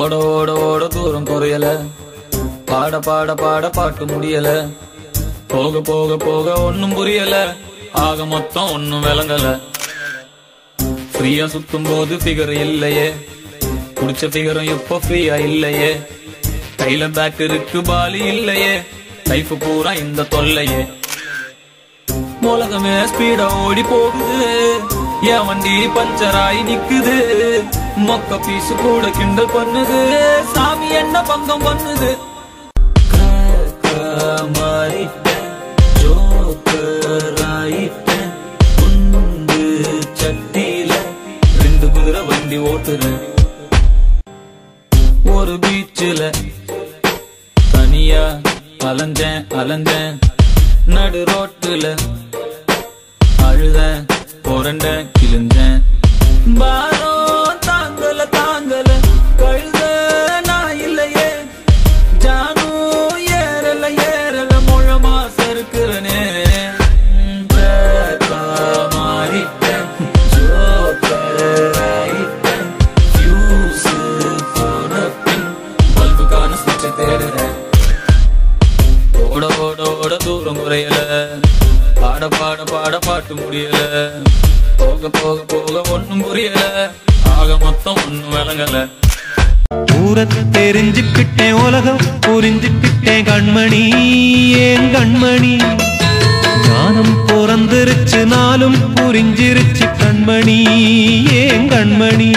ஓட ஓட ஓட தூரம் குறையல, பாட பாட பாட பாட்டு முடியல, போக போக போக ஒன்னும் புரியல, ஆக மொத்தம் ஒன்னும் விளங்கல. ஃப்ரீயா சுத்தும் போது ஃபிகர் இல்லையே, குடிச்ச ஃபிகரும் இப்போ ஃப்ரீயா இல்லையே, கையில பேக் இருக்கு பாலி இல்லையே, லைஃப் பூரா இந்த தொல்லையே. உலகமே ஸ்பீடா ஓடி போகுது, என் வண்டி பஞ்சர் ஆகி நிக்குது, மொக்க பீசு கூட கிண்டல் பண்ணுது, சாமி என்ன பங்கம் பண்ணுது. மாறிட்டேன், ஜோக்கர் ஆயிட்டேன், குண்டு சட்டியில 2 குதிரை வண்டி ஓட்டுறேன். ஒரு பீச்சில தனியா அலைஞ்சேன் அலைஞ்சேன், நடு ரோட்டுல அழுதேன் புரண்டேன் கிழிஞ்சேன். பாரம் தாங்கல தாங்கல கழுத நான் இல்லையே, ஜானும் ஏறல ஏறல முழமா சறுக்குறனே. மாறிட்டேன், ஜோக்கர் ஆயிட்டேன், ஃபியூஸ் போன பின் பல்புக்கான சுவிட்சை தேடுறேன். ஓட ஓட ஓட தூரம் குறையல, பாட பாட பாட பாட்டு முடியல, போக போக போக ஒன்னும் புரியல, ஆக மொத்தம் ஒன்னும் விளங்கல. தூரத்தை தெரிஞ்சுக்கிட்டேன், உலகம் புரிஞ்சுக்கிட்டேன் கண்மணி, ஏன் கண்மணி. ஞானம் பிறந்திருச்சு, நாளும் புரிஞ்சிருச்சு கண்மணி, ஏன் கண்மணி.